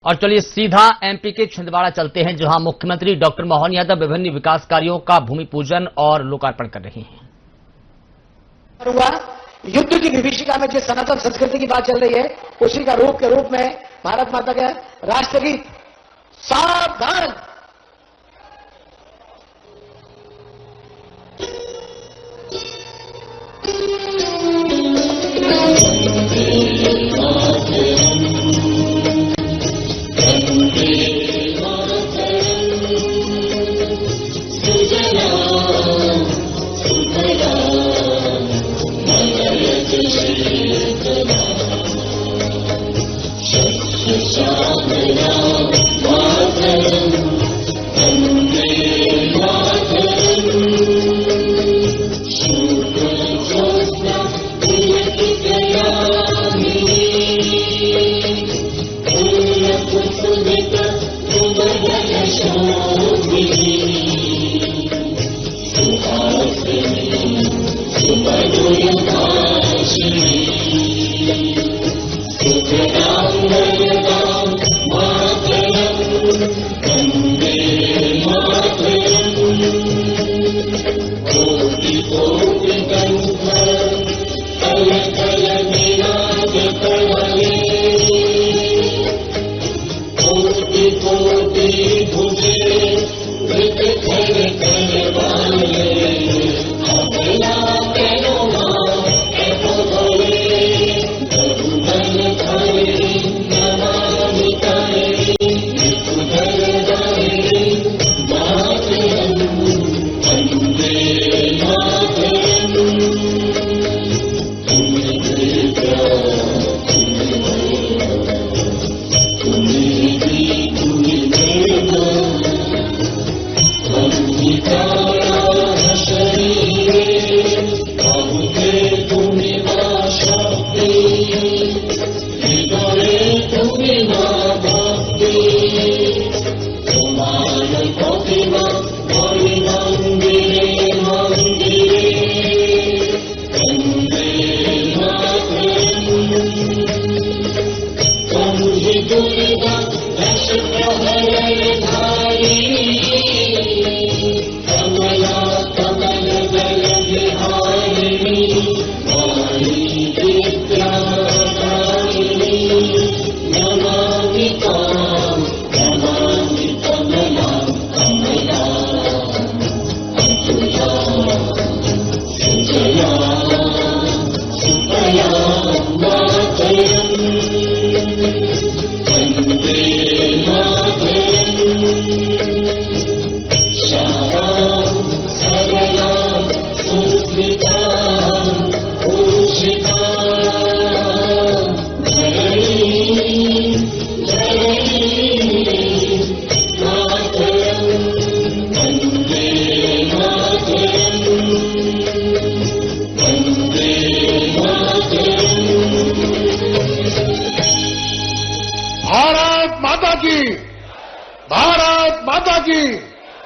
और चलिए सीधा एमपी के छिंदवाड़ा चलते हैं, जहां मुख्यमंत्री डॉक्टर मोहन यादव विभिन्न विकास कार्यों का भूमि पूजन और लोकार्पण कर रहे हैं। युद्ध की विभीषिका में जिस सनातन संस्कृति की बात चल रही है, उसी का रूप के रूप में भारत माता का राष्ट्रगीत सावधान।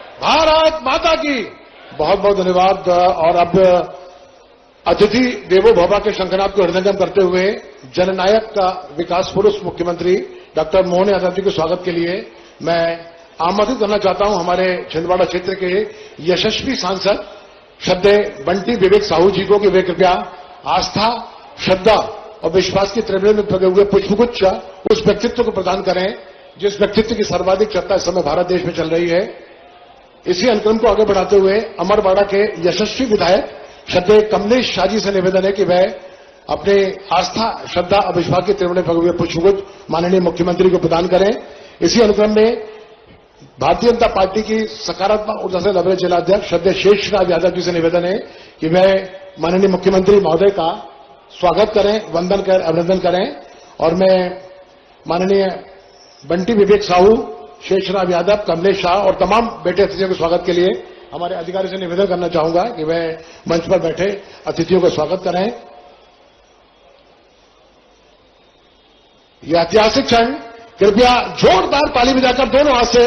भारत माता की बहुत बहुत धन्यवाद। और अब अतिथि देवो भव के शंखनाद को हृदयंगम करते हुए जननायक का विकास पुरुष मुख्यमंत्री डॉक्टर मोहन यादव जी के स्वागत के लिए मैं आमंत्रित करना चाहता हूं हमारे छिंदवाड़ा क्षेत्र के यशस्वी सांसद श्रद्धेय बंटी विवेक साहू जी को कि वे कृपया आस्था, श्रद्धा और विश्वास की त्रिवेणी में लगे हुए पुष्पगुच्छ उस व्यक्तित्व को प्रदान करें जिस व्यक्तित्व की सर्वाधिक चर्चा इस समय भारत देश में चल रही है। इसी अनुक्रम को आगे बढ़ाते हुए अमरवाड़ा के यशस्वी विधायक श्रद्धेय कमलेश शाह जी से निवेदन है कि वह अपने आस्था, श्रद्धा और विश्वास की त्रिवेणी में लगे हुए पुष्पगुच्छ माननीय मुख्यमंत्री को प्रदान करें। इसी अनुक्रम में भारतीय जनता पार्टी की सकारात्मक ऊर्जा से लबरे जिलाध्यक्ष श्रद्धेय शेषराज यादव जी से निवेदन है कि वह माननीय मुख्यमंत्री महोदय का स्वागत करें, वंदन कर अभिनंदन करें। और मैं माननीय बंटी विवेक साहू, शेषराज यादव, कमलेश शाह और तमाम बैठे अतिथियों के स्वागत के लिए हमारे अधिकारी से निवेदन करना चाहूंगा कि वह मंच पर बैठे अतिथियों का स्वागत करें। यह ऐतिहासिक क्षण कृपया जोरदार ताली बजाकर दोनों हाथ से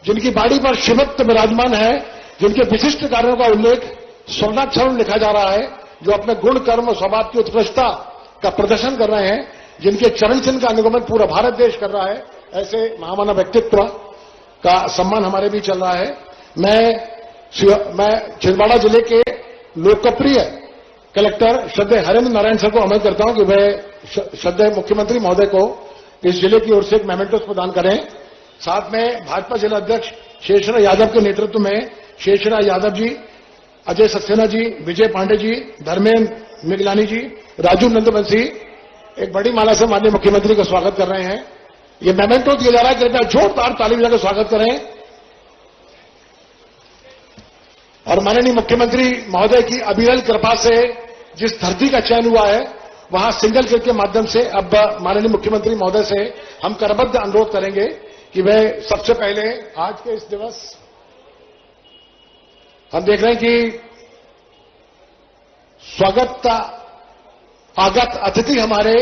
जिनकी बाड़ी पर शिवत्व विराजमान है, जिनके विशिष्ट कार्यों का उल्लेख स्वर्णाक्षर में लिखा जा रहा है, जो अपने गुण, कर्म और स्वभाव की उत्कृष्टता का प्रदर्शन कर रहे हैं, जिनके चरण चिन्ह का अनुगमन पूरा भारत देश कर रहा है, ऐसे महामानव व्यक्तित्व का सम्मान हमारे भी चल रहा है। मैं छिंदवाड़ा जिले के लोकप्रिय कलेक्टर श्रद्धेय हरेंद्र नारायण सर को अनुरोध करता हूं कि वह श्रद्धेय मुख्यमंत्री महोदय को इस जिले की ओर से एक मेमेंटोस प्रदान करें। साथ में भाजपा जिला अध्यक्ष शेषराज यादव के नेतृत्व में शेषराज यादव जी, अजय सक्सेना जी, विजय पांडे जी, धर्मेंद्र मिगलानी जी, राजू नंदवंशी एक बड़ी माला से माननीय मुख्यमंत्री का स्वागत कर रहे हैं। ये मेमेंटो दिया जा रहा है, कृपया जोरदार ताली बजाकर स्वागत करें। और माननीय मुख्यमंत्री महोदय की अविरल कृपा से जिस धरती का चयन हुआ है वहां सिंगल क्लिक के माध्यम से अब माननीय मुख्यमंत्री महोदय से हम करबद्ध अनुरोध करेंगे कि वह सबसे पहले आज के इस दिवस हम देख रहे हैं कि स्वागत आगत अतिथि हमारे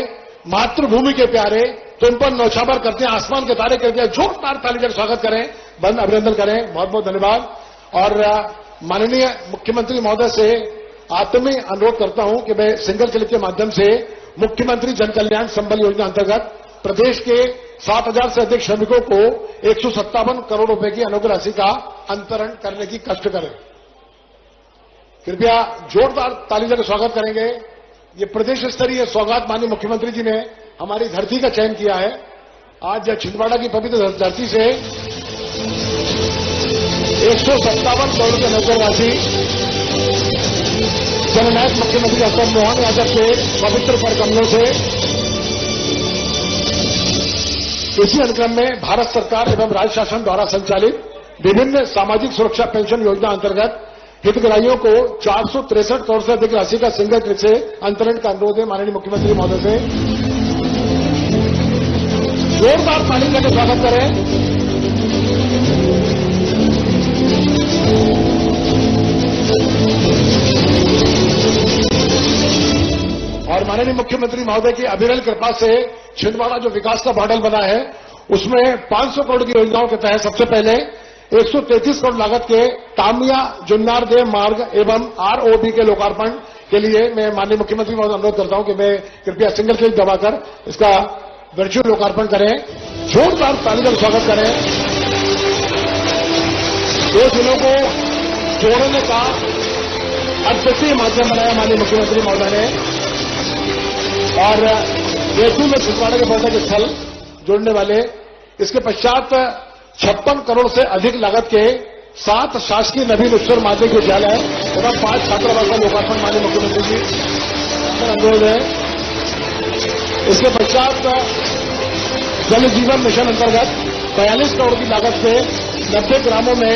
मातृभूमि के प्यारे, तो इन पर नौछावर करते हैं आसमान के तारे करके जोरदार ताली से स्वागत करें, बंद अभिनंदन करें। बहुत बहुत धन्यवाद। और माननीय मुख्यमंत्री महोदय से आत्मीय अनुरोध करता हूं कि मैं सिंगल क्लिक के माध्यम से मुख्यमंत्री जन कल्याण संबल योजना अंतर्गत प्रदेश के 7,000 से अधिक श्रमिकों को 157 करोड़ रुपए की अनुग्रह राशि का अंतरण करने की कष्ट करें। कृपया जोरदार ताली से स्वागत करेंगे। ये प्रदेश स्तरीय सौगात माननीय मुख्यमंत्री जी ने हमारी धरती का चयन किया है। आज छिंदवाड़ा की पवित्र धरती से 157 करोड़ की अनुग्रह राशि जननायक मुख्यमंत्री डॉक्टर मोहन यादव के पवित्र पर कमलों से इसी अनुक्रम में भारत सरकार एवं राज्य शासन द्वारा संचालित विभिन्न सामाजिक सुरक्षा पेंशन योजना अंतर्गत हितग्राहियों को 463 करोड़ से अधिक राशि का सिंगल क्लिक से अंतरण का अनुरोध है माननीय मुख्यमंत्री महोदय से। जोरदार ताली देकर स्वागत करें। और माननीय मुख्यमंत्री महोदय की अविरल कृपा से छिंदवाड़ा जो विकास का मॉडल बना है उसमें 500 करोड़ की योजनाओं के तहत सबसे पहले 133 करोड़ लागत के तामिया जुन्नार देव मार्ग एवं आरओबी के लोकार्पण के लिए मैं माननीय मुख्यमंत्री महोदय अनुरोध करता हूं कि मैं कृपया सिंगल क्लिक दबाकर इसका वर्चुअल लोकार्पण करें। जोरदार ताली से स्वागत करें। दो जिलों को जोड़ने का अद्वितीय माध्यम बनाया माननीय मुख्यमंत्री महोदय ने और बेतू में छिंदवाड़ा के पर्यटक स्थल जोड़ने वाले, इसके पश्चात 56 करोड़ से अधिक लागत के 7 शासकीय नवीन उच्चतर माध्यमिक विद्यालय एवं 5 छात्रावास का लोकार्पण माननीय मुख्यमंत्री जी अनुरोध है। इसके पश्चात जल जीवन मिशन अंतर्गत 42 करोड़ की लागत से 90 ग्रामों में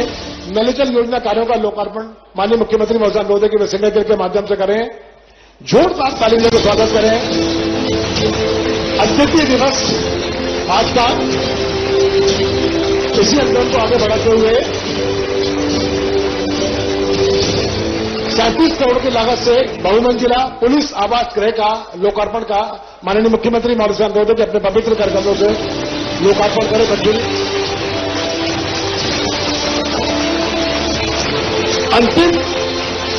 नल जल योजना कार्यों का लोकार्पण माननीय मुख्यमंत्री महोदय अनुरोध है कि वे सिंगल क्लिक के माध्यम से करें। जोरदार ताली देकर स्वागत करें। अद्वितीय दिवस आज का, इसी अंदर को आगे बढ़ाते हुए 37 करोड़ की लागत से बहुमंजिला पुलिस आवास गृह का लोकार्पण का माननीय मुख्यमंत्री महोदय से अनुरोध है कि अपने पवित्र कार्यक्रमों से लोकार्पण करें। बच्चे अंतिम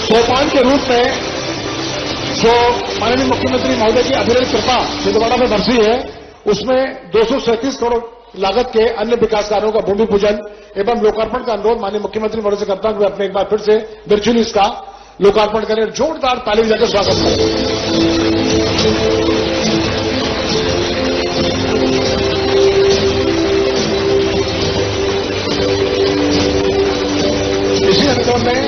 सोपान के रूप में जो माननीय मुख्यमंत्री महोदय की अविरल कृपा छिंदवाड़ा में बरसी है उसमें 237 करोड़ लागत के अन्य विकास कार्यों का भूमि पूजन एवं लोकार्पण का अनुरोध माननीय मुख्यमंत्री महोदय से करता हूं कि अपने एक बार फिर से वर्चुअली इसका लोकार्पण करें। जोरदार ताली बजाकर स्वागत करें। इसी अनुक्रम में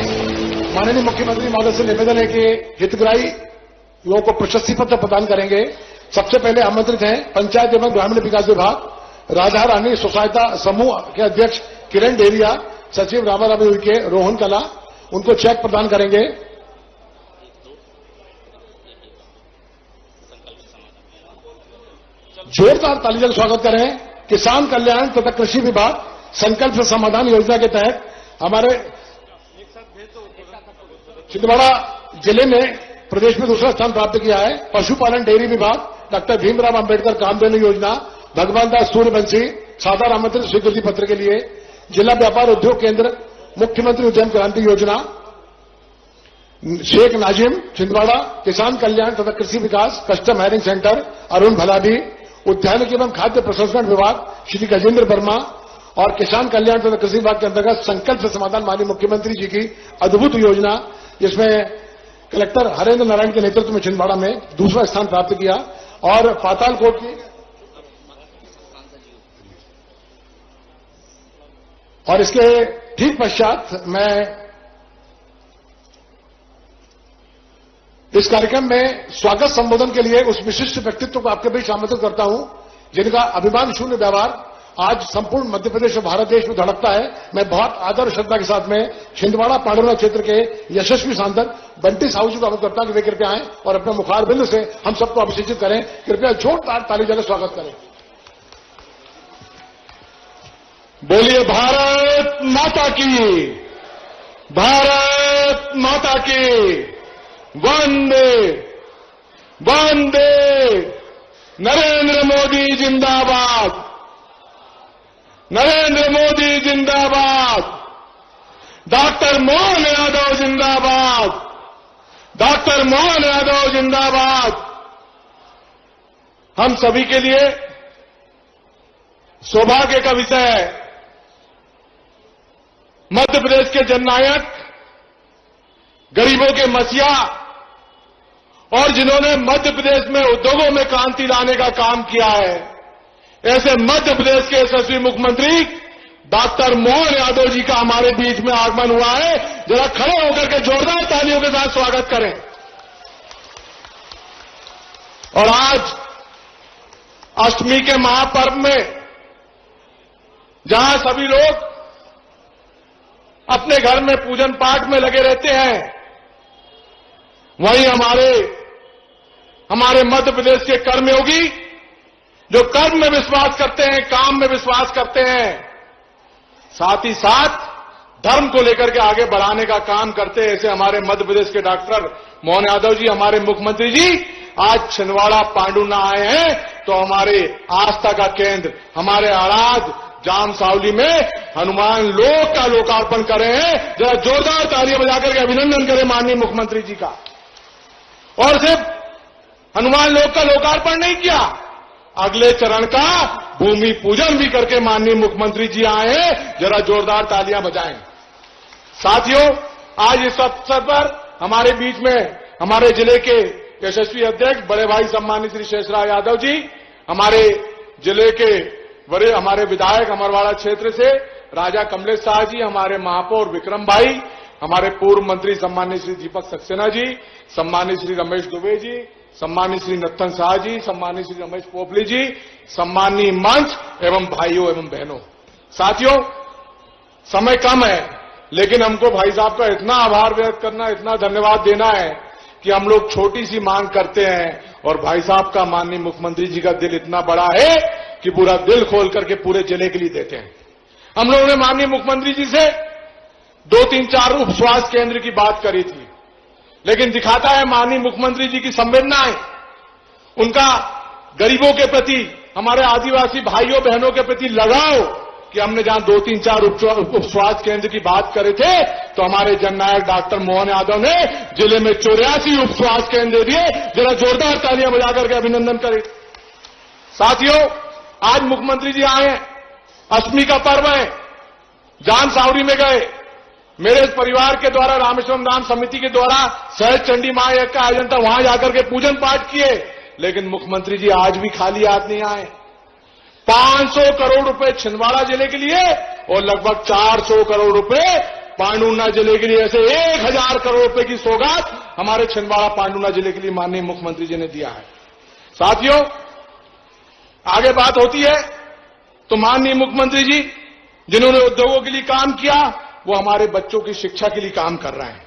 माननीय मुख्यमंत्री महोदय से निवेदन है कि हितग्राही लोगों को प्रशस्ति पत्र प्रदान करेंगे। सबसे पहले आमंत्रित हैं पंचायत एवं ग्रामीण विकास विभाग, राधा रानी स्वसहायता समूह के अध्यक्ष किरण डेरिया, सचिव रामारामी उइके, रोहन कला, उनको चेक प्रदान करेंगे। जोरदार ताली से स्वागत करें। किसान कल्याण तथा कृषि विभाग संकल्प से समाधान योजना के तहत हमारे छिंदवाड़ा जिले में प्रदेश में दूसरा स्थान प्राप्त किया है। पशुपालन डेयरी विभाग डॉक्टर भीमराव अंबेडकर कामधेनु योजना, भगवान दास सूर्यवंशी सादर आमंत्रित स्वीकृति पत्र के लिए, जिला व्यापार उद्योग केंद्र मुख्यमंत्री उद्यम क्रांति योजना, शेख नाजिम छिंदवाड़ा, किसान कल्याण तथा कृषि विकास कस्टम हायरिंग सेंटर अरुण भलाभी, उद्यानिकी एवं खाद्य प्रसंस्करण विभाग श्री गजेंद्र वर्मा और किसान कल्याण तथा कृषि विभाग के अंतर्गत संकल्प से समाधान माननीय मुख्यमंत्री जी की अद्भुत योजना, जिसमें कलेक्टर हरेंद्र नारायण के नेतृत्व में छिंदवाड़ा में दूसरा स्थान प्राप्त किया और पातालकोट की और इसके ठीक पश्चात मैं इस कार्यक्रम में स्वागत संबोधन के लिए उस विशिष्ट व्यक्तित्व को आपके बीच आमंत्रित करता हूं जिनका अभिमान शून्य व्यवहार आज संपूर्ण मध्य प्रदेश और भारत देश में धड़कता है। मैं बहुत आदर और श्रद्धा के साथ में छिंदवाड़ा पांडुना क्षेत्र के यशस्वी सांसद बंटी साहू जी को आमंत्रित करता हूं कि वे कृपया आएं और अपने मुखारबिंद से हम सबको अभिषेचित करें। कृपया जोरदार ताली देकर स्वागत करें। बोलिए भारत माता की, भारत माता की, वंदे वंदे, नरेंद्र मोदी जिंदाबाद, नरेंद्र मोदी जिंदाबाद, डॉक्टर मोहन यादव जिंदाबाद, डॉक्टर मोहन यादव जिंदाबाद। हम सभी के लिए सौभाग्य का विषय है, मध्य प्रदेश के जननायक, गरीबों के मसीहा और जिन्होंने मध्य प्रदेश में उद्योगों में क्रांति लाने का काम किया है, ऐसे मध्य प्रदेश के यशस्वी मुख्यमंत्री डॉक्टर मोहन यादव जी का हमारे बीच में आगमन हुआ है। जरा खड़े होकर के जोरदार तालियों के साथ स्वागत करें। और आज अष्टमी के महापर्व में जहां सभी लोग अपने घर में पूजन पाठ में लगे रहते हैं, वहीं हमारे मध्य प्रदेश के कर्मयोगी जो कर्म में विश्वास करते हैं, काम में विश्वास करते हैं, साथ ही साथ धर्म को लेकर के आगे बढ़ाने का काम करते हैं, ऐसे हमारे मध्य प्रदेश के डॉक्टर मोहन यादव जी, हमारे मुख्यमंत्री जी आज छिंदवाड़ा पांडुना आए हैं। तो हमारे आस्था का केंद्र, हमारे आराध जाम सावली में हनुमान लोक का लोकार्पण करे हैं। जरा जोरदार तालियां बजाकर के अभिनंदन करें माननीय मुख्यमंत्री जी का। और सिर्फ हनुमान लोक का लोकार्पण नहीं किया, अगले चरण का भूमि पूजन भी करके माननीय मुख्यमंत्री जी आए हैं। जरा जोरदार तालियां बजाएं। साथियों, आज इस अवसर पर हमारे बीच में हमारे जिले के यशस्वी अध्यक्ष बड़े भाई सम्मानित श्री शेषराज यादव जी, हमारे जिले के हमारे विधायक अमरवाड़ा क्षेत्र से राजा कमलेश शाह जी, हमारे महापौर विक्रम भाई, हमारे पूर्व मंत्री सम्मानित श्री दीपक सक्सेना जी, सम्मानित श्री रमेश दुबे जी, सम्मानित श्री नत्थन शाह जी, सम्मानित श्री रमेश पोपली जी, सम्मानीय मंच एवं भाइयों एवं बहनों। साथियों, समय कम है, लेकिन हमको भाई साहब का इतना आभार व्यक्त करना, इतना धन्यवाद देना है कि हम लोग छोटी सी मांग करते हैं और भाई साहब का, माननीय मुख्यमंत्री जी का दिल इतना बड़ा है कि पूरा दिल खोल करके पूरे जिले के लिए देते हैं। हम लोगों ने माननीय मुख्यमंत्री जी से 2-3-4 उप स्वास्थ्य केंद्र की बात करी थी, लेकिन दिखाता है माननीय मुख्यमंत्री जी की संवेदनाएं, उनका गरीबों के प्रति, हमारे आदिवासी भाइयों बहनों के प्रति लगाव, कि हमने जहां 2-3-4 उप स्वास्थ्य केंद्र की बात करे थे, तो हमारे जननायक डॉक्टर मोहन यादव ने जिले में 84 उप स्वास्थ्य केंद्र दिए। जरा जोरदार तालियां बजाकर के अभिनंदन करें। साथियों, आज मुख्यमंत्री जी आए हैं, अष्टमी का पर्व है, जाम सावरी में गए, मेरे परिवार के द्वारा रामेश्वरम धाम समिति के द्वारा सहज चंडी महायज्ञ का आयोजन था, वहां जाकर के पूजन पाठ किए। लेकिन मुख्यमंत्री जी आज भी खाली हाथ नहीं आए। 500 करोड़ रुपए छिंदवाड़ा जिले के लिए और लगभग 400 करोड़ रुपए पांडुना जिले के लिए, ऐसे 1000 करोड़ रुपए की सौगात हमारे छिंदवाड़ा पांडुना जिले के लिए माननीय मुख्यमंत्री जी ने दिया है। साथियों, आगे बात होती है तो माननीय मुख्यमंत्री जी जिन्होंने उद्योगों के लिए काम किया, वो हमारे बच्चों की शिक्षा के लिए काम कर रहे हैं।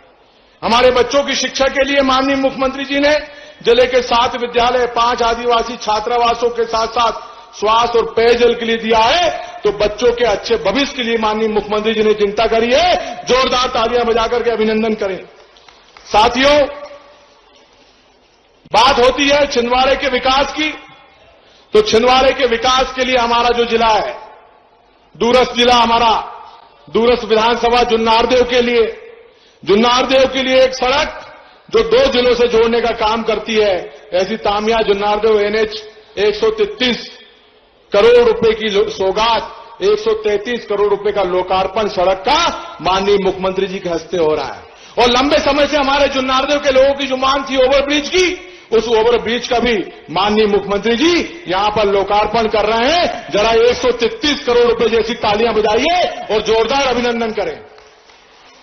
हमारे बच्चों की शिक्षा के लिए माननीय मुख्यमंत्री जी ने जिले के 7 विद्यालय, 5 आदिवासी छात्रावासों के साथ साथ स्वास्थ्य और पेयजल के लिए दिया है। तो बच्चों के अच्छे भविष्य के लिए माननीय मुख्यमंत्री जी ने चिंता करी है। जोरदार तालियां बजाकर के अभिनंदन करें। साथियों, बात होती है छिंदवाड़े के विकास की, तो छिंदवाड़े के विकास के लिए हमारा जो जिला है, दूरस्थ जिला हमारा, दूरस्थ विधानसभा जुन्नारदेव के लिए एक सड़क जो 2 जिलों से जोड़ने का काम करती है, ऐसी तामिया जुन्नारदेव NH 133 करोड़ रुपए की सौगात, 133 करोड़ रुपए का लोकार्पण सड़क का माननीय मुख्यमंत्री जी के हस्ते हो रहा है। और लंबे समय से हमारे जुन्नारदेव के लोगों की जो मांग थी ओवरब्रिज की, उस ओवरब्रिज का भी माननीय मुख्यमंत्री जी यहां पर लोकार्पण कर रहे हैं। जरा 133 करोड़ रुपए जैसी तालियां बजाइए और जोरदार अभिनंदन करें।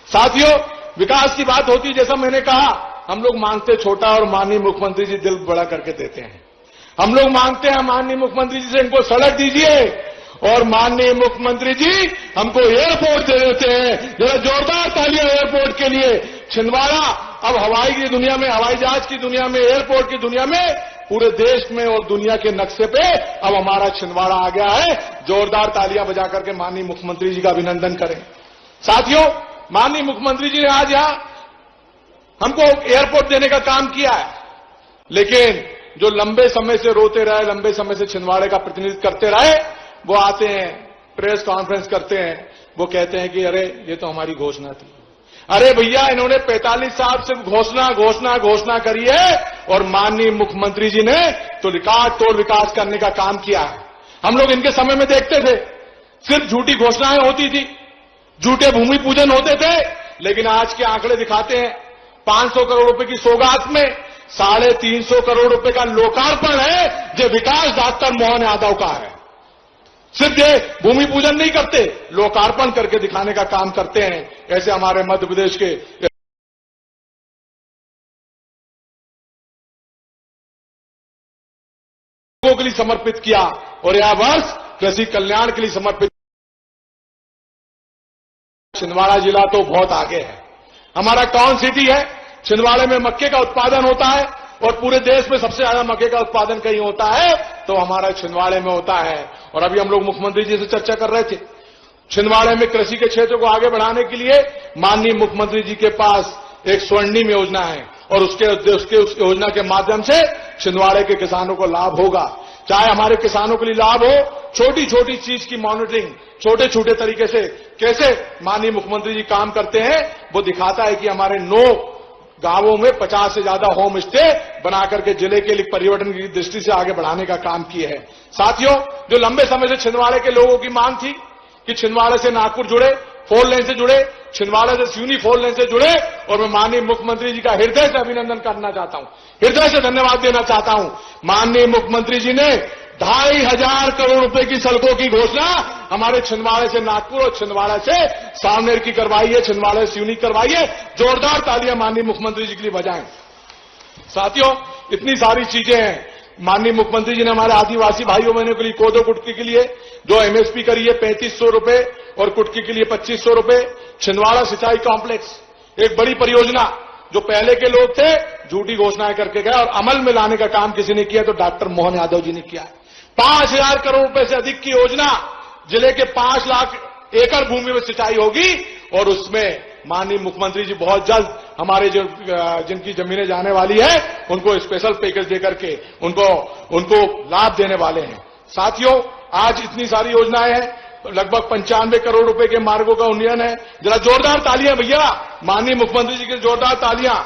साथियों, विकास की बात होती, जैसा मैंने कहा, हम लोग मांगते छोटा और माननीय मुख्यमंत्री जी दिल बड़ा करके देते हैं। हम लोग मांगते हैं माननीय मुख्यमंत्री जी से इनको सड़क दीजिए और माननीय मुख्यमंत्री जी हमको एयरपोर्ट दे देते हैं। जरा जोरदार तालियां एयरपोर्ट के लिए। छिंदवाड़ा अब हवाई की दुनिया में, हवाई जहाज की दुनिया में, एयरपोर्ट की दुनिया में, पूरे देश में और दुनिया के नक्शे पे अब हमारा छिंदवाड़ा आ गया है। जोरदार तालियां बजा करके माननीय मुख्यमंत्री जी का अभिनंदन करें। साथियों, माननीय मुख्यमंत्री जी ने आज यहां हमको एयरपोर्ट देने का काम किया है, लेकिन जो लंबे समय से रोते रहे, लंबे समय से छिंदवाड़े का प्रतिनिधित्व करते रहे, वो आते हैं, प्रेस कॉन्फ्रेंस करते हैं, वो कहते हैं कि अरे ये तो हमारी घोषणा थी। अरे भैया, इन्होंने 45 साल से घोषणा करी है और माननीय मुख्यमंत्री जी ने तो रिकॉर्ड तोड़ विकास करने का काम किया है। हम लोग इनके समय में देखते थे सिर्फ झूठी घोषणाएं होती थी, झूठे भूमि पूजन होते थे, लेकिन आज के आंकड़े दिखाते हैं 500 करोड़ रुपए की सौगात में 350 करोड़ रुपए का लोकार्पण है, जो विकास डॉक्टर मोहन यादव का है। सिर्फ ये भूमि पूजन नहीं करते, लोकार्पण करके दिखाने का काम करते हैं। ऐसे हमारे मध्य प्रदेश के लोगों के लिए समर्पित किया और यह वर्ष कृषि कल्याण के लिए समर्पित। छिंदवाड़ा जिला तो बहुत आगे है। हमारा टाउन सिटी है, छिंदवाड़े में मक्के का उत्पादन होता है और पूरे देश में सबसे ज्यादा मक्के का उत्पादन कहीं होता है तो हमारा छिंदवाड़े में होता है। और अभी हम लोग मुख्यमंत्री जी से चर्चा कर रहे थे, छिंदवाड़े में कृषि के क्षेत्र को आगे बढ़ाने के लिए माननीय मुख्यमंत्री जी के पास एक स्वर्णिम योजना है और उस योजना के माध्यम से छिंदवाड़े के किसानों को लाभ होगा। चाहे हमारे किसानों के लिए लाभ हो, छोटी छोटी चीज की मॉनिटरिंग छोटे छोटे तरीके से कैसे माननीय मुख्यमंत्री जी काम करते हैं, वो दिखाता है कि हमारे 9 गांवों में 50 से ज्यादा होम स्टे बनाकर के जिले के लिए पर्यटन की दृष्टि से आगे बढ़ाने का काम किए हैं। साथियों, जो लंबे समय से छिंदवाड़े के लोगों की मांग थी कि छिंदवाड़े से नागपुर जुड़े, 4 लेन से जुड़े, छिंदवाड़े से सिवनी 4 लेन से जुड़े, और मैं माननीय मुख्यमंत्री जी का हृदय से अभिनंदन करना चाहता हूं, हृदय से धन्यवाद देना चाहता हूं। माननीय मुख्यमंत्री जी ने 2,500 करोड़ रुपए की सड़कों की घोषणा हमारे छिंदवाड़े से नागपुर और छिंदवाड़ा से सावनेर की करवाई है, छिंदवाड़ा से सिवनी करवाई है। जोरदार तालियां माननीय मुख्यमंत्री जी के लिए बजाएं। साथियों, इतनी सारी चीजें हैं। माननीय मुख्यमंत्री जी ने हमारे आदिवासी भाइयों बहनों के लिए कोदो कुटकी के लिए जो एमएसपी करी है 3500 रुपए और कुटकी के लिए 2500 रुपए। छिंदवाड़ा सिंचाई कॉम्प्लेक्स एक बड़ी परियोजना, जो पहले के लोग थे झूठी घोषणाएं करके गए और अमल में लाने का काम किसी ने किया तो डॉक्टर मोहन यादव जी ने किया है। 5,000 करोड़ रुपए से अधिक की योजना, जिले के 5 लाख एकड़ भूमि में सिंचाई होगी और उसमें माननीय मुख्यमंत्री जी बहुत जल्द हमारे जो जिनकी जमीनें जाने वाली है उनको स्पेशल पैकेज देकर के उनको लाभ देने वाले हैं। साथियों, आज इतनी सारी योजनाएं हैं, लगभग 95 करोड़ रुपए के मार्गों का उन्नयन है। जरा जोरदार तालियां भैया, माननीय मुख्यमंत्री जी के जोरदार तालियां।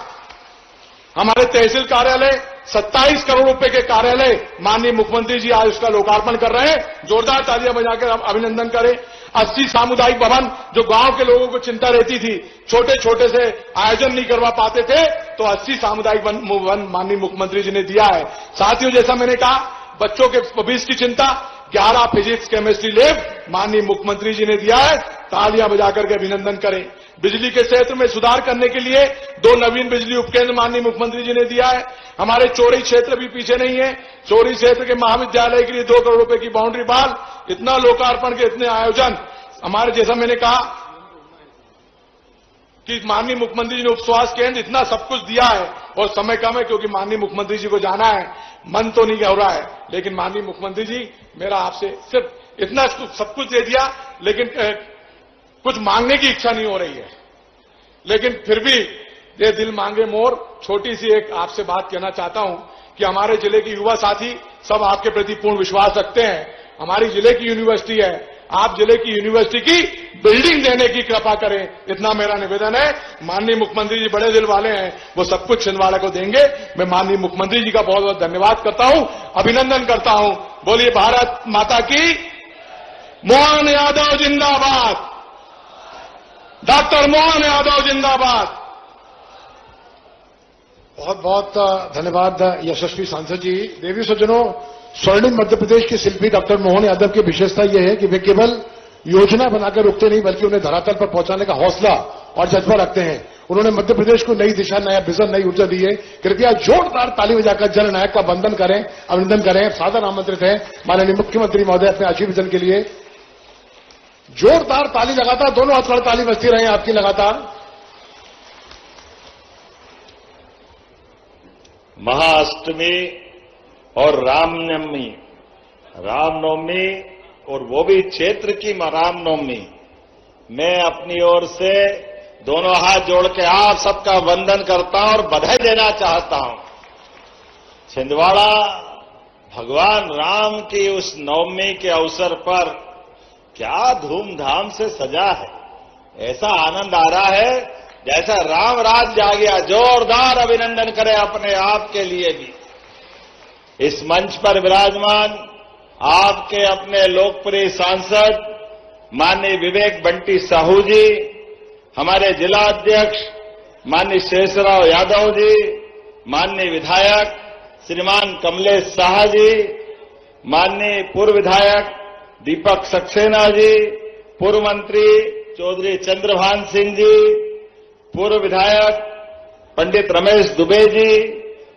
हमारे तहसील कार्यालय 27 करोड़ रुपए के कार्यालय माननीय मुख्यमंत्री जी आज उसका लोकार्पण कर रहे हैं। जोरदार तालियां बजाकर अभिनंदन करें। 80 सामुदायिक भवन, जो गांव के लोगों को चिंता रहती थी, छोटे छोटे से आयोजन नहीं करवा पाते थे, तो 80 सामुदायिक भवन माननीय मुख्यमंत्री जी ने दिया है। साथियों, जैसा मैंने कहा, बच्चों के भविष्य की चिंता, 11 फिजिक्स केमिस्ट्री लैब माननीय मुख्यमंत्री जी ने दिया है। तालियां बजाकर के अभिनंदन करें। बिजली के क्षेत्र में सुधार करने के लिए 2 नवीन बिजली उपकेंद्र माननीय मुख्यमंत्री जी ने दिया है। हमारे चोरी क्षेत्र भी पीछे नहीं है। चोरी क्षेत्र के महाविद्यालय के लिए 2 करोड़ रुपए की बाउंड्री वॉल, इतना लोकार्पण के इतने आयोजन हमारे, जैसा मैंने कहा कि माननीय मुख्यमंत्री जी ने उपस्वास्थ्य केंद्र, इतना सब कुछ दिया है और समय कम है क्योंकि माननीय मुख्यमंत्री जी को जाना है, मन तो नहीं हो रहा है, लेकिन माननीय मुख्यमंत्री जी, मेरा आपसे सिर्फ इतना सब कुछ दे दिया, लेकिन कुछ मांगने की इच्छा नहीं हो रही है। लेकिन फिर भी ये दिल मांगे मोर, छोटी सी एक आपसे बात कहना चाहता हूं कि हमारे जिले के युवा साथी सब आपके प्रति पूर्ण विश्वास रखते हैं। हमारी जिले की यूनिवर्सिटी है, आप जिले की यूनिवर्सिटी की बिल्डिंग देने की कृपा करें, इतना मेरा निवेदन है। माननीय मुख्यमंत्री जी बड़े दिल वाले हैं, वो सब कुछ छिंदवाड़ा को देंगे। मैं माननीय मुख्यमंत्री जी का बहुत बहुत धन्यवाद करता हूं, अभिनंदन करता हूं। बोलिए भारत माता की। मोहन यादव जिंदाबाद, डॉक्टर मोहन यादव जिंदाबाद। बहुत बहुत धन्यवाद यशस्वी सांसद जी। देवी सज्जनों, स्वर्णिम मध्य प्रदेश के शिल्पी डॉक्टर मोहन यादव की विशेषता यह है कि वे केवल योजना बनाकर रुकते नहीं, बल्कि उन्हें धरातल पर पहुंचाने का हौसला और जज्बा रखते हैं। उन्होंने मध्य प्रदेश को नई दिशा, नया विजन, नई ऊर्जा दी है। कृपया जोरदार ताली बजाकर जननायक का वंदन करें, अभिनंदन करें। सादर आमंत्रित है माननीय मुख्यमंत्री महोदय अपने आशीर्वचन के लिए। जोरदार ताली, लगातार दोनों हाथ पर ताली बजती रहे आपकी लगातार। महाअष्टमी और रामनवमी और वो भी क्षेत्र की रामनवमी, मैं अपनी ओर से दोनों हाथ जोड़ के आप सबका वंदन करता हूं और बधाई देना चाहता हूं। छिंदवाड़ा भगवान राम की उस नवमी के अवसर पर क्या धूमधाम से सजा है। ऐसा आनंद आ रहा है जैसा राम राज्य आ गया। जोरदार अभिनंदन करें अपने आप के लिए भी। इस मंच पर विराजमान आपके अपने लोकप्रिय सांसद माननीय विवेक बंटी साहू जी, हमारे जिला अध्यक्ष माननीय शेषराव यादव जी, माननीय विधायक श्रीमान कमलेश शाह जी, माननीय पूर्व विधायक दीपक सक्सेना जी, पूर्व मंत्री चौधरी चंद्रभान सिंह जी, पूर्व विधायक पंडित रमेश दुबे जी,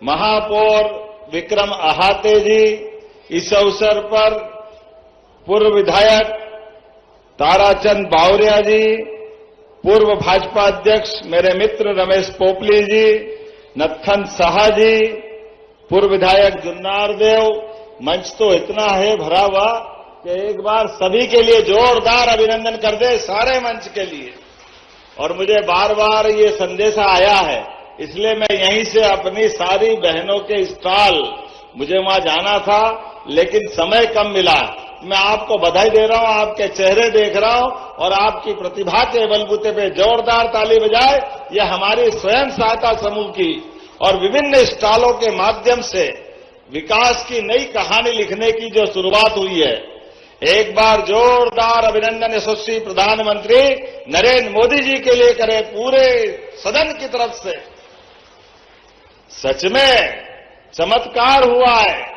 महापौर विक्रम अहाते जी, इस अवसर पर पूर्व विधायक ताराचंद बावरिया जी, पूर्व भाजपा अध्यक्ष मेरे मित्र रमेश पोपली जी, नत्थन शाह जी, पूर्व विधायक जुन्नार देव। मंच तो इतना है भरा हुआ कि एक बार सभी के लिए जोरदार अभिनंदन कर दे, सारे मंच के लिए। और मुझे बार बार ये संदेशा आया है, इसलिए मैं यहीं से अपनी सारी बहनों के स्टॉल, मुझे वहां जाना था लेकिन समय कम मिला। मैं आपको बधाई दे रहा हूं, आपके चेहरे देख रहा हूं और आपकी प्रतिभा के बलबूते पे जोरदार ताली बजाए। यह हमारी स्वयं सहायता समूह की और विभिन्न स्टॉलों के माध्यम से विकास की नई कहानी लिखने की जो शुरुआत हुई है। एक बार जोरदार अभिनंदन यशस्वी प्रधानमंत्री नरेंद्र मोदी जी के लिए करें, पूरे सदन की तरफ से। सच में चमत्कार हुआ है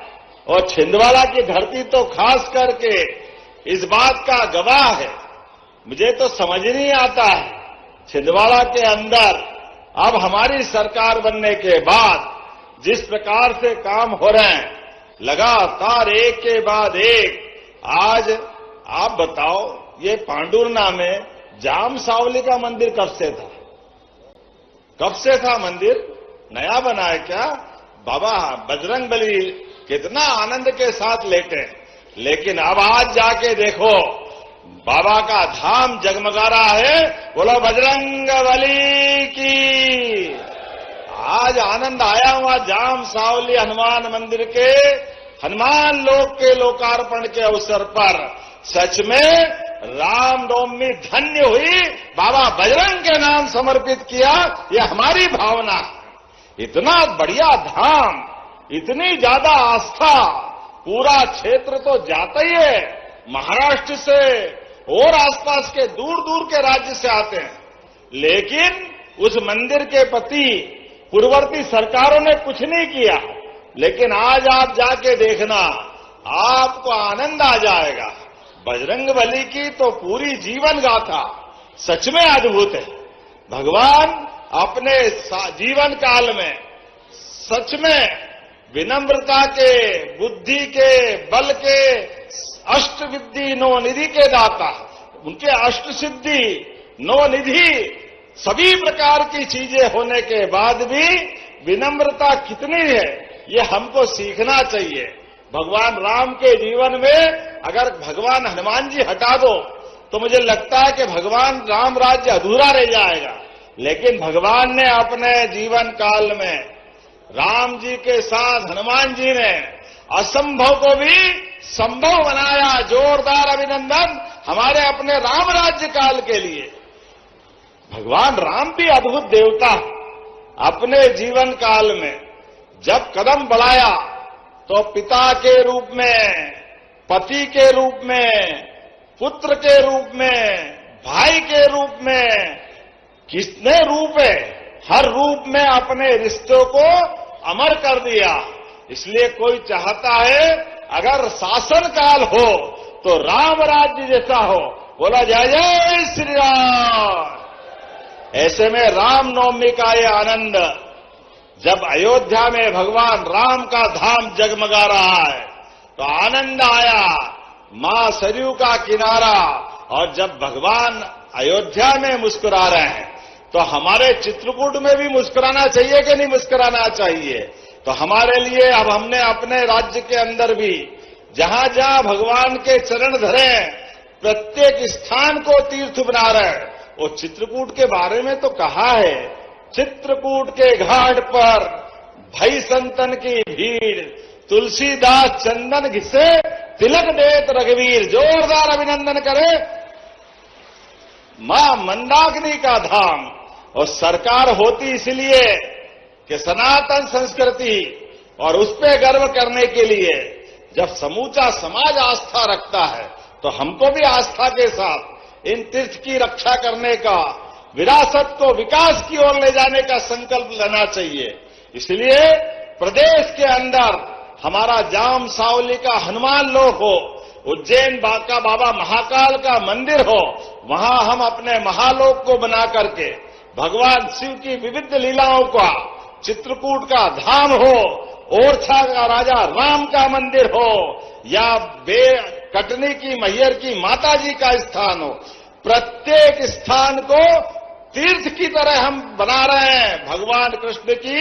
और छिंदवाड़ा की धरती तो खास करके इस बात का गवाह है। मुझे तो समझ नहीं आता है, छिंदवाड़ा के अंदर अब हमारी सरकार बनने के बाद जिस प्रकार से काम हो रहे हैं, लगातार एक के बाद एक। आज आप बताओ, ये पांडुरना में जाम सावली का मंदिर कब से था? कब से था मंदिर? नया बना है क्या? बाबा बजरंगबली कितना आनंद के साथ लेटे, लेकिन अब आज जाके देखो बाबा का धाम जगमगा रहा है। बोलो बजरंगबली की। आज आनंद आया हुआ जाम सावली हनुमान मंदिर के हनुमान लोक के लोकार्पण के अवसर पर। सच में रामनवमी धन्य हुई, बाबा बजरंग के नाम समर्पित किया, यह हमारी भावना। इतना बढ़िया धाम, इतनी ज्यादा आस्था, पूरा क्षेत्र तो जाता ही है। महाराष्ट्र से और आसपास के दूर दूर के राज्य से आते हैं, लेकिन उस मंदिर के प्रति पूर्ववर्ती सरकारों ने कुछ नहीं किया। लेकिन आज आप जाके देखना, आपको आनंद आ जाएगा। बजरंगबली की तो पूरी जीवन गाथा सच में अद्भुत है। भगवान अपने जीवन काल में सच में विनम्रता के, बुद्धि के, बल के, अष्ट विद्धि नौ निधि के दाता। उनके अष्ट सिद्धि नौ निधि सभी प्रकार की चीजें होने के बाद भी विनम्रता कितनी है, ये हमको सीखना चाहिए। भगवान राम के जीवन में अगर भगवान हनुमान जी हटा दो तो मुझे लगता है कि भगवान राम राज्य अधूरा रह जाएगा। लेकिन भगवान ने अपने जीवन काल में राम जी के साथ हनुमान जी ने असंभव को भी संभव बनाया। जोरदार अभिनंदन हमारे अपने राम राज्य काल के लिए। भगवान राम भी अद्भुत देवता, अपने जीवन काल में जब कदम बढ़ाया तो पिता के रूप में, पति के रूप में, पुत्र के रूप में, भाई के रूप में, कितने रूप है, हर रूप में अपने रिश्तों को अमर कर दिया। इसलिए कोई चाहता है अगर शासन काल हो तो राम राज्य जैसा हो। बोला जय जय श्री राम। ऐसे में रामनवमी का ये आनंद, जब अयोध्या में भगवान राम का धाम जगमगा रहा है तो आनंद आया। मां सरयू का किनारा, और जब भगवान अयोध्या में मुस्कुरा रहे हैं तो हमारे चित्रकूट में भी मुस्कुराना चाहिए कि नहीं मुस्कुराना चाहिए? तो हमारे लिए अब हमने अपने राज्य के अंदर भी जहां जहां भगवान के चरण धरे, प्रत्येक स्थान को तीर्थ बना रहे हैं। वो चित्रकूट के बारे में तो कहा है, चित्रकूट के घाट पर भई संतन की भीड़, तुलसीदास चंदन घिसे तिलक देत रघुवीर। जोरदार अभिनंदन करे मां मंदाकिनी का धाम। और सरकार होती इसलिए कि सनातन संस्कृति और उस पे गर्व करने के लिए। जब समूचा समाज आस्था रखता है तो हमको भी आस्था के साथ इन तीर्थ की रक्षा करने का, विरासत को विकास की ओर ले जाने का संकल्प लेना चाहिए। इसलिए प्रदेश के अंदर हमारा जाम सावली का हनुमान लोक हो, उज्जैन का बाबा महाकाल का मंदिर हो, वहां हम अपने महालोक को बना करके भगवान शिव की विविध लीलाओं का, चित्रकूट का धाम हो, ओरछा का राजा राम का मंदिर हो, या कटनी की मैहर की माता जी का स्थान हो, प्रत्येक स्थान को तीर्थ की तरह हम बना रहे हैं। भगवान कृष्ण की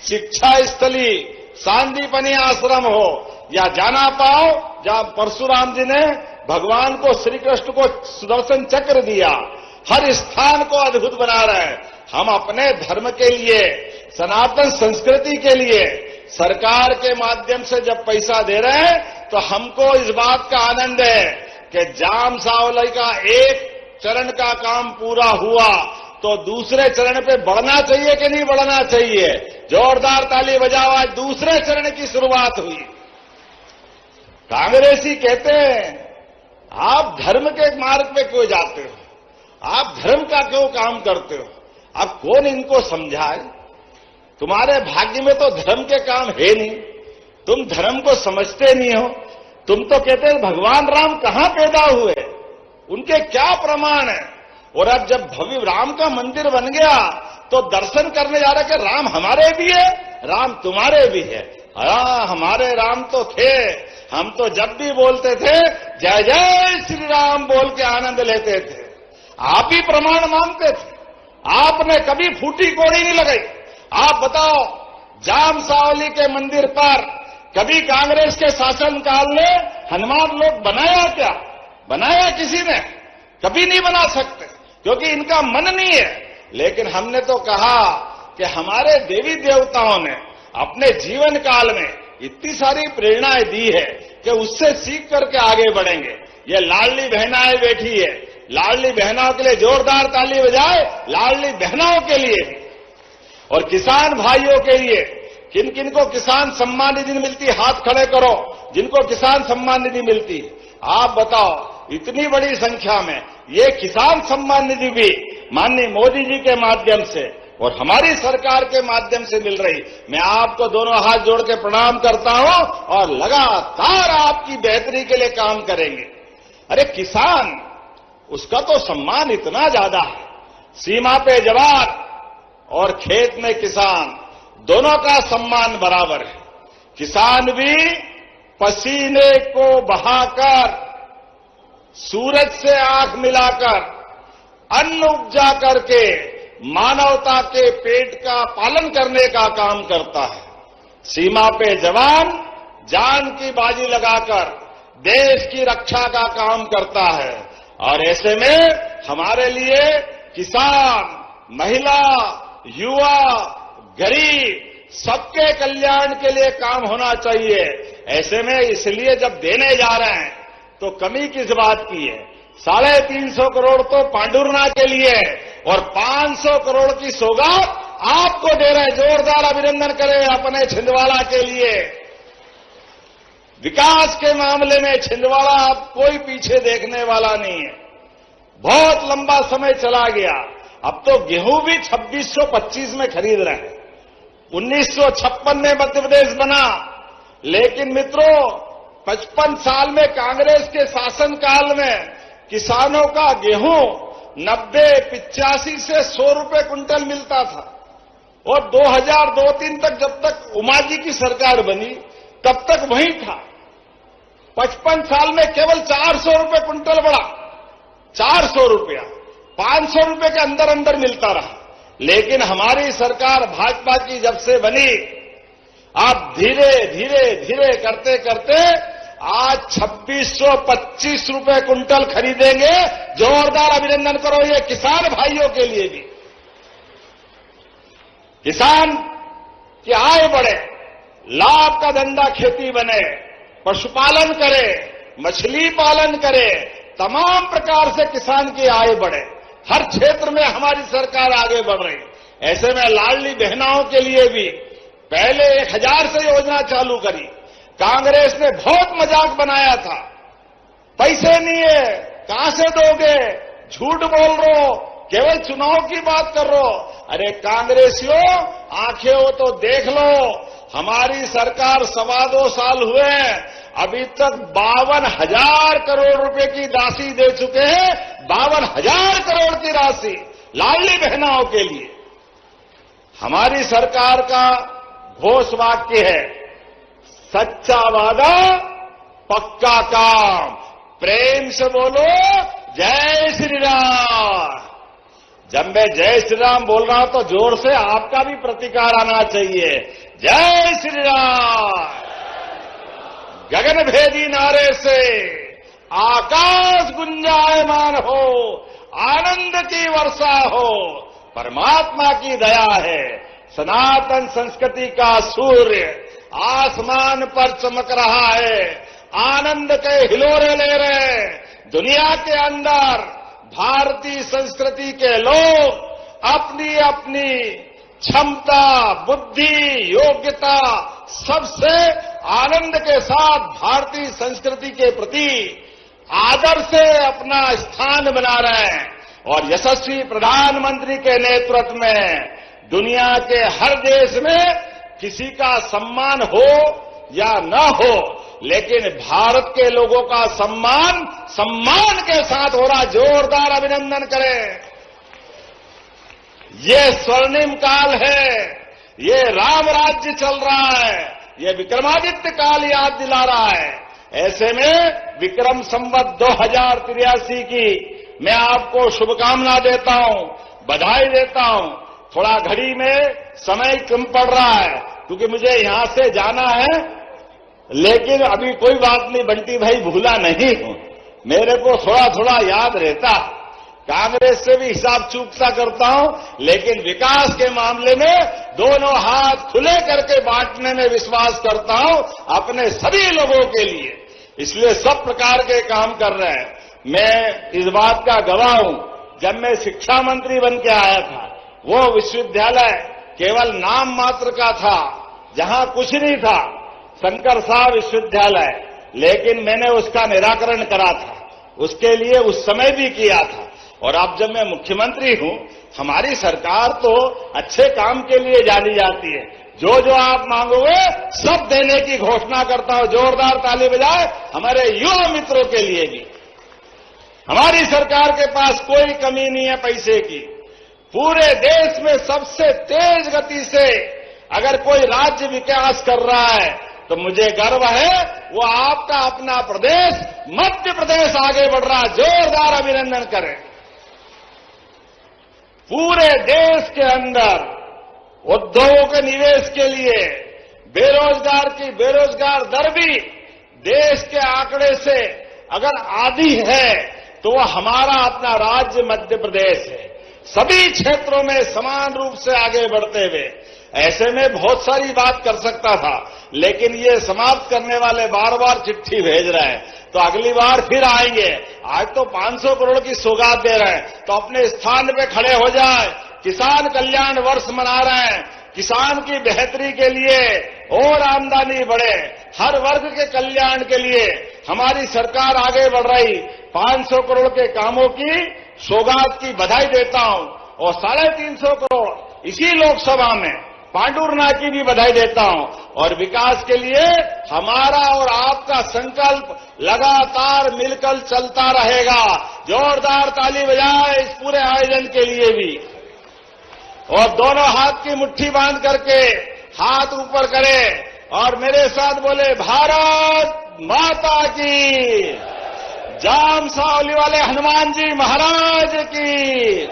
शिक्षा स्थली सांदीपनी आश्रम हो, या जाना पाओ जहां परशुराम जी ने भगवान को, श्री कृष्ण को सुदर्शन चक्र दिया, हर स्थान को अद्भुत बना रहे हैं। हम अपने धर्म के लिए, सनातन संस्कृति के लिए सरकार के माध्यम से जब पैसा दे रहे हैं तो हमको इस बात का आनंद है कि जाम सावली का एक चरण का काम पूरा हुआ तो दूसरे चरण पे बढ़ना चाहिए कि नहीं बढ़ना चाहिए? जोरदार ताली बजाओ, आज दूसरे चरण की शुरुआत हुई। कांग्रेसी कहते हैं आप धर्म के मार्ग पे क्यों जाते हो, आप धर्म का क्यों काम करते हो? अब कौन इनको समझाए? तुम्हारे भाग्य में तो धर्म के काम है नहीं, तुम धर्म को समझते नहीं हो। तुम तो कहते हैं भगवान राम कहां पैदा हुए, उनके क्या प्रमाण है? और अब जब भव्य राम का मंदिर बन गया तो दर्शन करने जा रहे कि राम हमारे भी है, राम तुम्हारे भी है। हाँ, हमारे राम तो थे, हम तो जब भी बोलते थे जय जय श्री राम बोल के आनंद लेते थे। आप ही प्रमाण मांगते थे, आपने कभी फूटी कोड़ी नहीं लगाई। आप बताओ, जाम सावली के मंदिर पर कभी कांग्रेस के शासनकाल में हनुमान लोक बनाया क्या? बनाया किसी ने? कभी नहीं बना सकते, क्योंकि इनका मन नहीं है। लेकिन हमने तो कहा कि हमारे देवी देवताओं ने अपने जीवन काल में इतनी सारी प्रेरणाएं दी है कि उससे सीख करके आगे बढ़ेंगे। ये लाडली बहनाएं बैठी है, लाडली बहनों के लिए जोरदार ताली बजाए, लाडली बहनों के लिए और किसान भाइयों के लिए। किन किन को किसान सम्मान निधि मिलती, हाथ खड़े करो जिनको किसान सम्मान निधि मिलती। आप बताओ, इतनी बड़ी संख्या में ये किसान सम्मान निधि भी माननीय मोदी जी के माध्यम से और हमारी सरकार के माध्यम से मिल रही। मैं आपको दोनों हाथ जोड़ के प्रणाम करता हूं और लगातार आपकी बेहतरी के लिए काम करेंगे। अरे किसान, उसका तो सम्मान इतना ज्यादा है, सीमा पे जवान और खेत में किसान, दोनों का सम्मान बराबर है। किसान भी पसीने को बहाकर, सूरज से आंख मिलाकर अन्न उपजा करके मानवता के पेट का पालन करने का काम करता है। सीमा पे जवान जान की बाजी लगाकर देश की रक्षा का काम करता है। और ऐसे में हमारे लिए किसान, महिला, युवा, गरीब, सबके कल्याण के लिए काम होना चाहिए। ऐसे में इसलिए जब देने जा रहे हैं तो कमी किस बात की है? 350 करोड़ तो पांडुरना के लिए और 500 करोड़ की सौगात आपको दे रहे हैं। जोरदार अभिनंदन करें अपने छिंदवाड़ा के लिए। विकास के मामले में छिंदवाड़ा अब कोई पीछे देखने वाला नहीं है। बहुत लंबा समय चला गया, अब तो गेहूं भी 2625 में खरीद रहे हैं। 1956 में मध्य प्रदेश बना, लेकिन मित्रों 55 साल में कांग्रेस के शासनकाल में किसानों का गेहूं 90-85 से 100 रुपए क्विंटल मिलता था और 2002-03 तक, जब तक उमा जी की सरकार बनी तब तक वही था। 55 साल में केवल 400 रुपए क्विंटल बढ़ा, 400 रुपया, 500 रुपए के अंदर अंदर मिलता रहा। लेकिन हमारी सरकार भाजपा की जब से बनी, आप धीरे धीरे धीरे करते करते आज 2625 रुपए क्विंटल खरीदेंगे। जोरदार अभिनंदन करो ये किसान भाइयों के लिए भी। किसान की आय बढ़े, लाभ का धंधा खेती बने, पशुपालन करे, मछली पालन करे, तमाम प्रकार से किसान की आय बढ़े। हर क्षेत्र में हमारी सरकार आगे बढ़ रही। ऐसे में लाडली बहनाओं के लिए भी पहले 1000 से योजना चालू करी। कांग्रेस ने बहुत मजाक बनाया था, पैसे नहीं है, कहां से दोगे, झूठ बोल रहे हो, केवल चुनाव की बात कर रहे हो। अरे कांग्रेसियों, आंखें हो तो देख लो, हमारी सरकार 2.25 साल हुए, अभी तक 52,000 करोड़ रुपए की राशि दे चुके हैं। 52,000 करोड़ की राशि लाडली बहनाओं के लिए। हमारी सरकार का घोष वाक्य है, सच्चा वादा पक्का काम। प्रेम से बोलो जय श्री राम। जब मैं जय श्री राम बोल रहा हूं तो जोर से आपका भी प्रतिकार आना चाहिए। जय श्री राम। गगनभेदी नारे से आकाश गुंजायमान हो, आनंद की वर्षा हो, परमात्मा की दया है। सनातन संस्कृति का सूर्य आसमान पर चमक रहा है, आनंद के हिलोरे ले रहे हैं। दुनिया के अंदर भारतीय संस्कृति के लोग अपनी अपनी क्षमता, बुद्धि, योग्यता सबसे आनंद के साथ भारतीय संस्कृति के प्रति आदर से अपना स्थान बना रहे हैं। और यशस्वी प्रधानमंत्री के नेतृत्व में दुनिया के हर देश में किसी का सम्मान हो या न हो, लेकिन भारत के लोगों का सम्मान के साथ हो रहा। जोरदार अभिनंदन करें। ये स्वर्णिम काल है, ये राम राज्य चल रहा है, ये विक्रमादित्य काल याद दिला रहा है। ऐसे में विक्रम संवत 2083 की मैं आपको शुभकामना देता हूं, बधाई देता हूं। थोड़ा घड़ी में समय कम पड़ रहा है क्योंकि मुझे यहां से जाना है, लेकिन अभी कोई बात नहीं, बंटी भाई भूला नहीं हूं, मेरे को थोड़ा थोड़ा याद रहता। कांग्रेस से भी हिसाब चूकता करता हूं, लेकिन विकास के मामले में दोनों हाथ खुले करके बांटने में विश्वास करता हूं अपने सभी लोगों के लिए। इसलिए सब प्रकार के काम कर रहे हैं। मैं इस बात का गवाह हूं, जब मैं शिक्षा मंत्री बन के आया था, वो विश्वविद्यालय केवल नाम मात्र का था, जहां कुछ नहीं था, शंकर साहब विश्वविद्यालय, लेकिन मैंने उसका निराकरण करा था, उसके लिए उस समय भी किया था। और अब जब मैं मुख्यमंत्री हूं, हमारी सरकार तो अच्छे काम के लिए जानी जाती है। जो जो आप मांगोगे सब देने की घोषणा करता हूं। जोरदार ताली बजाए हमारे युवा मित्रों के लिए भी। हमारी सरकार के पास कोई कमी नहीं है पैसे की। पूरे देश में सबसे तेज गति से अगर कोई राज्य विकास कर रहा है तो मुझे गर्व है, वो आपका अपना प्रदेश मध्य प्रदेश आगे बढ़ रहा है। जोरदार अभिनंदन करें। पूरे देश के अंदर उद्योगों के निवेश के लिए बेरोजगार की बेरोजगार दर भी देश के आंकड़े से अगर आधी है तो वह हमारा अपना राज्य मध्य प्रदेश है। सभी क्षेत्रों में समान रूप से आगे बढ़ते हुए ऐसे में बहुत सारी बात कर सकता था, लेकिन ये समाप्त करने वाले बार बार चिट्ठी भेज रहे हैं, तो अगली बार फिर आएंगे। आज तो 500 करोड़ की सौगात दे रहे हैं, तो अपने स्थान पे खड़े हो जाए। किसान कल्याण वर्ष मना रहे हैं, किसान की बेहतरी के लिए और आमदनी बढ़े, हर वर्ग के कल्याण के लिए हमारी सरकार आगे बढ़ रही। 500 करोड़ के कामों की सौगात की बधाई देता हूं और 350 करोड़ इसी लोकसभा में पांडुरना की भी बधाई देता हूं। और विकास के लिए हमारा और आपका संकल्प लगातार मिलकर चलता रहेगा। जोरदार ताली बजाए इस पूरे आयोजन के लिए भी, और दोनों हाथ की मुट्ठी बांध करके हाथ ऊपर करें और मेरे साथ बोले, भारत माता की, जाम सावली वाले हनुमान जी महाराज की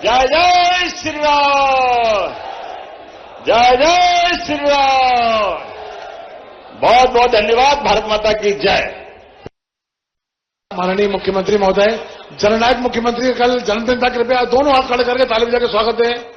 जय। जय श्री राम, जय जय श्री राम। बहुत बहुत धन्यवाद। भारत माता की जय। माननीय मुख्यमंत्री महोदय, जननायक मुख्यमंत्री कल जन्मदिन था, कृपया दोनों हाथ खड़े करके ताली बजा के स्वागत दें।